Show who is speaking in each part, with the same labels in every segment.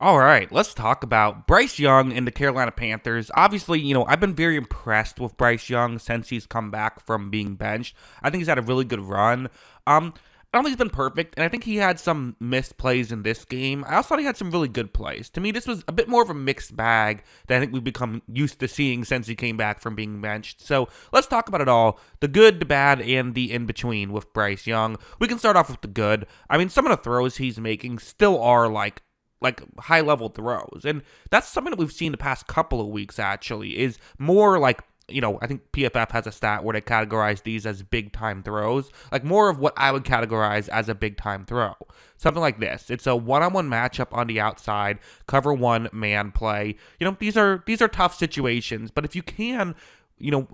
Speaker 1: All right, let's talk about Bryce Young and the Carolina Panthers. Obviously, I've been very impressed with Bryce Young since he's come back from being benched. I think he's had a really good run. I don't think he's been perfect, and I think he had some missed plays in this game. I also thought he had some really good plays. To me, this was a bit more of a mixed bag than I think we've become used to seeing since he came back from being benched. So let's talk about it all, the good, the bad, and the in-between with Bryce Young. We can start off with the good. I mean, some of the throws he's making still are like high level throws. And that's something that we've seen the past couple of weeks actually is more like, I think PFF has a stat where they categorize these as big time throws, like more of what I would categorize as a big time throw. Something like this. It's a one-on-one matchup on the outside, cover one man play. These are tough situations, but if you can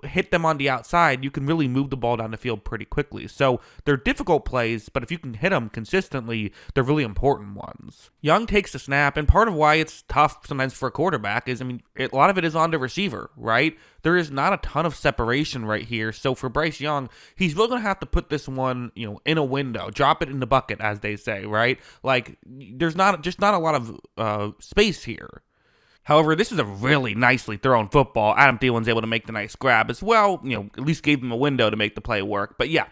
Speaker 1: hit them on the outside, you can really move the ball down the field pretty quickly. So they're difficult plays, but if you can hit them consistently, they're really important ones. Young takes the snap, and part of why it's tough sometimes for a quarterback is, a lot of it is on the receiver, right? There is not a ton of separation right here. So for Bryce Young, he's really going to have to put this one, in a window, drop it in the bucket, as they say, right? Like, there's not a lot of space here. However, this is a really nicely thrown football. Adam Thielen's able to make the nice grab as well. At least gave him a window to make the play work. But yeah,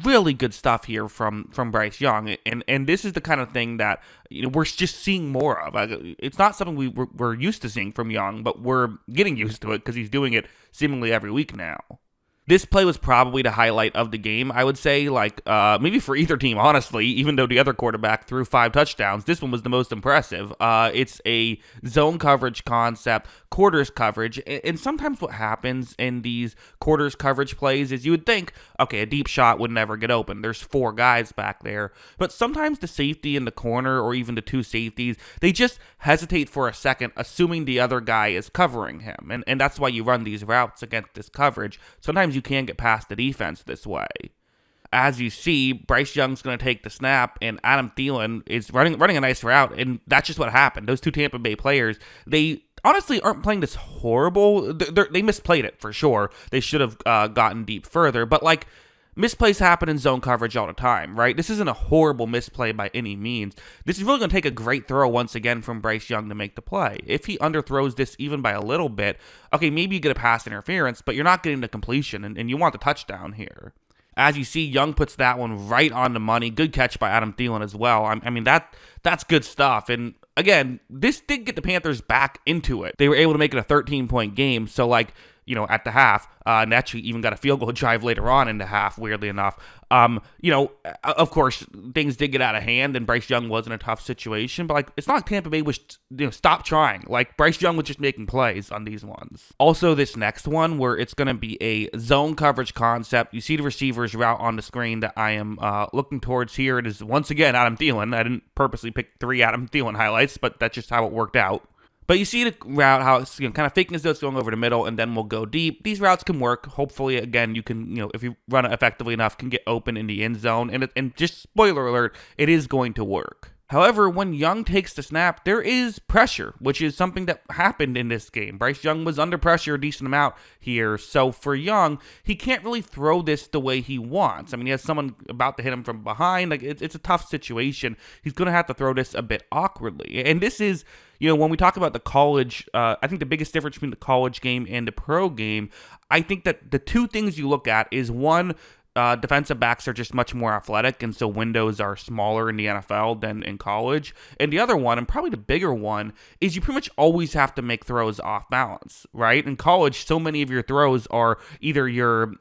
Speaker 1: really good stuff here from Bryce Young. And this is the kind of thing that we're just seeing more of. It's not something we're used to seeing from Young, but we're getting used to it because he's doing it seemingly every week now. This play was probably the highlight of the game, I would say, maybe for either team, honestly, even though the other quarterback threw 5 touchdowns. This one was the most impressive. It's a zone coverage concept, quarters coverage, and sometimes what happens in these quarters coverage plays is you would think, okay, a deep shot would never get open. There's 4 guys back there. But sometimes the safety in the corner or even the 2 safeties, they just hesitate for a second, assuming the other guy is covering him. And that's why you run these routes against this coverage. Sometimes you can't get past the defense this way. As you see, Bryce Young's going to take the snap, and Adam Thielen is running a nice route, and that's just what happened. Those 2 Tampa Bay players, they honestly aren't playing this horrible. They misplayed it for sure. They should have gotten deep further, but misplays happen in zone coverage all the time, right? This isn't a horrible misplay by any means. This is really going to take a great throw once again from Bryce Young to make the play. If he underthrows this even by a little bit, okay, maybe you get a pass interference, but you're not getting the completion, and you want the touchdown here. As you see, Young puts that one right on the money. Good catch by Adam Thielen as well. That's good stuff. And again, this did get the Panthers back into it. They were able to make it a 13-point game, so at the half, and actually even got a field goal drive later on in the half, weirdly enough. Of course, things did get out of hand, and Bryce Young was in a tough situation, but it's not like Tampa Bay was, stop trying. Bryce Young was just making plays on these ones. Also, this next one, where it's going to be a zone coverage concept. You see the receiver's route on the screen that I am looking towards here. It is, once again, Adam Thielen. I didn't purposely pick 3 Adam Thielen highlights, but that's just how it worked out. But you see the route, how it's kind of faking as though it's going over the middle, and then we'll go deep. These routes can work. Hopefully, again, you can, if you run it effectively enough, can get open in the end zone. And just spoiler alert, it is going to work. However, when Young takes the snap, there is pressure, which is something that happened in this game. Bryce Young was under pressure a decent amount here. So for Young, he can't really throw this the way he wants. He has someone about to hit him from behind. It's a tough situation. He's going to have to throw this a bit awkwardly. And this is, when we talk about the college, I think the biggest difference between the college game and the pro game, I think that the 2 things you look at is, one, defensive backs are just much more athletic, and so windows are smaller in the NFL than in college. And the other one, and probably the bigger one, is you pretty much always have to make throws off balance, right? In college, so many of your throws are either you're,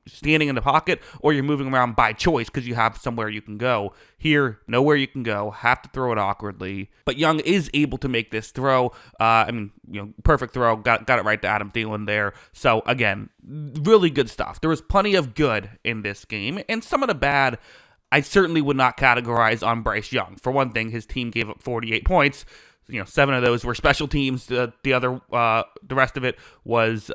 Speaker 1: standing in the pocket, or you're moving around by choice because you have somewhere you can go. Here, nowhere you can go, have to throw it awkwardly. But Young is able to make this throw. Perfect throw, got it right to Adam Thielen there. So again, really good stuff. There was plenty of good in this game, and some of the bad I certainly would not categorize on Bryce Young. For one thing, his team gave up 48 points. 7 of those were special teams. The rest of it was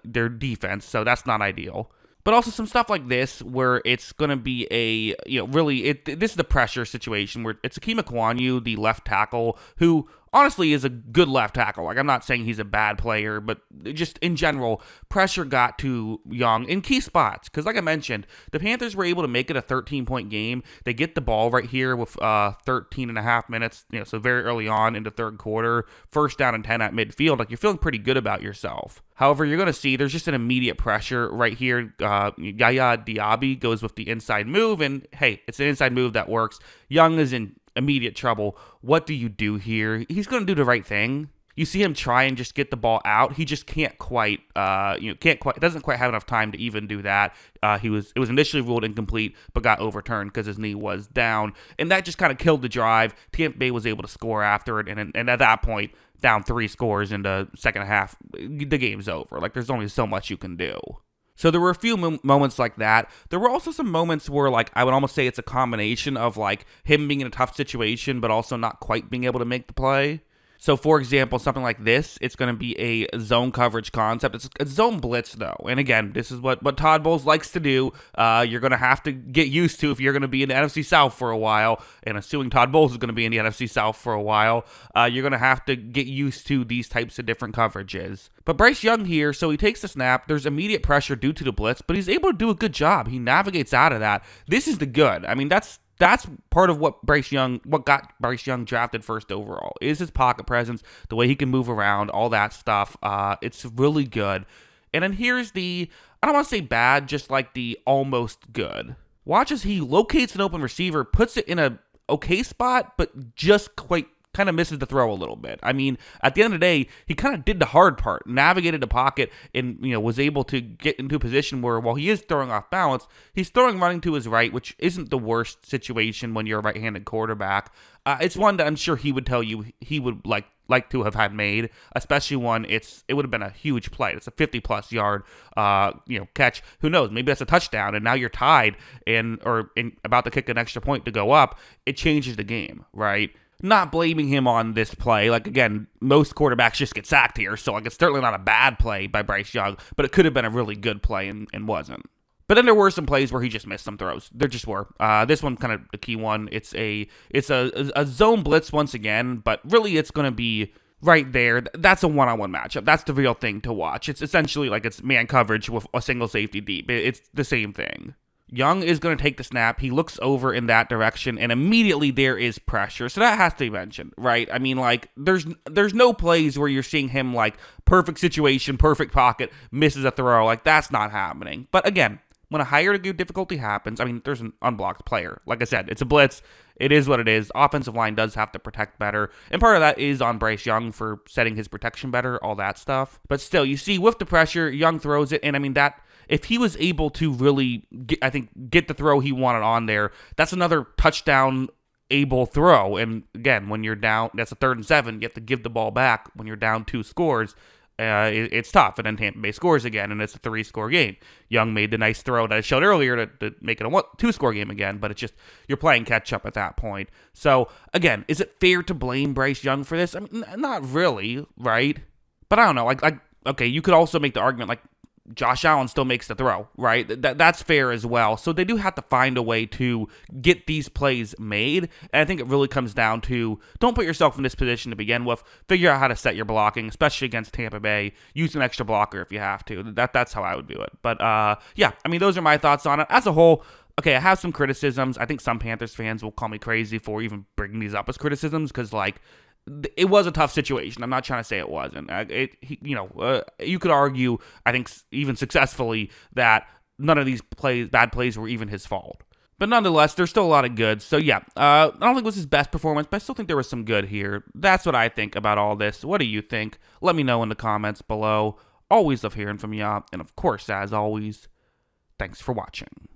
Speaker 1: their defense. So that's not ideal. But also some stuff like this where it's going to be this is the pressure situation where it's Akeem Ekwonu, the left tackle, who honestly is a good left tackle. Like, I'm not saying he's a bad player, but just in general, pressure got to Young in key spots. Because like I mentioned, the Panthers were able to make it a 13-point game. They get the ball right here with 13 and a half minutes, so very early on in the third quarter, first down and 10 at midfield. Like, you're feeling pretty good about yourself. However, you're going to see there's just an immediate pressure right here. Yaya Diaby goes with the inside move, and hey, it's an inside move that works. Young is in immediate trouble. What do you do here? He's going to do the right thing. You see him try and just get the ball out. He just can't quite, doesn't quite have enough time to even do that. It was initially ruled incomplete, but got overturned because his knee was down, and that just kind of killed the drive. Tampa Bay was able to score after it, and at that point, down 3 scores in the second half, the game's over. Like, there's only so much you can do. So there were a few moments like that. There were also some moments where, like, I would almost say it's a combination of, like, him being in a tough situation, but also not quite being able to make the play. So, for example, something like this, it's going to be a zone coverage concept. It's a zone blitz, though. And again, this is what Todd Bowles likes to do. You're going to have to get used to if you're going to be in the NFC South for a while. And assuming Todd Bowles is going to be in the NFC South for a while, you're going to have to get used to these types of different coverages. But Bryce Young here, so he takes the snap. There's immediate pressure due to the blitz, but he's able to do a good job. He navigates out of that. This is the good. I mean, that's part of what got Bryce Young drafted first overall, is his pocket presence, the way he can move around, all that stuff. It's really good. And then here's the, I don't want to say bad, just like the almost good. Watch as he locates an open receiver, puts it in a okay spot, but just quite kind of misses the throw a little bit. I mean, at the end of the day, he kind of did the hard part, navigated the pocket, and was able to get into a position where, while he is throwing off balance, he's throwing running to his right, which isn't the worst situation when you're a right-handed quarterback. It's one that I'm sure he would tell you he would like to have had made, especially one it would have been a huge play. It's a 50-plus yard catch. Who knows? Maybe that's a touchdown, and now you're tied or about to kick an extra point to go up. It changes the game, right? Not blaming him on this play. Like, again, most quarterbacks just get sacked here, so like, it's certainly not a bad play by Bryce Young, but it could have been a really good play and wasn't. But then there were some plays where he just missed some throws. There just were. This one kind of the key one. It's a zone blitz once again, but really it's going to be right there. That's a one-on-one matchup. That's the real thing to watch. It's essentially like it's man coverage with a single safety deep. It's the same thing. Young is going to take the snap. He looks over in that direction, and immediately there is pressure. So that has to be mentioned, right? I mean, like, there's no plays where you're seeing him, like, perfect situation, perfect pocket, misses a throw. Like, that's not happening. But again, when a higher degree of difficulty happens, I mean, there's an unblocked player. Like I said, it's a blitz. It is what it is. Offensive line does have to protect better. And part of that is on Bryce Young for setting his protection better, all that stuff. But still, you see, with the pressure, Young throws it, and I mean, that, if he was able to really, get the throw he wanted on there, that's another touchdown-able throw. And again, when you're down, that's a 3rd and 7, you have to give the ball back when you're down 2 scores. It's tough, and then Tampa Bay scores again, and it's a 3-score game. Young made the nice throw that I showed earlier to make it a 2-score game again, but it's just, you're playing catch-up at that point. So, again, is it fair to blame Bryce Young for this? I mean, not really, right? But I don't know, okay, you could also make the argument, like, Josh Allen still makes the throw, right? That's fair as well. So they do have to find a way to get these plays made. And I think it really comes down to, don't put yourself in this position to begin with. Figure out how to set your blocking, especially against Tampa Bay. Use an extra blocker if you have to. That's how I would do it. But yeah, I mean, those are my thoughts on it. As a whole, okay, I have some criticisms. I think some Panthers fans will call me crazy for even bringing these up as criticisms because, like, it was a tough situation. I'm not trying to say it wasn't. You could argue, I think, even successfully, that none of these bad plays were even his fault. But nonetheless, there's still a lot of good. So yeah, I don't think it was his best performance, but I still think there was some good here. That's what I think about all this. What do you think? Let me know in the comments below. Always love hearing from you. And of course, as always, thanks for watching.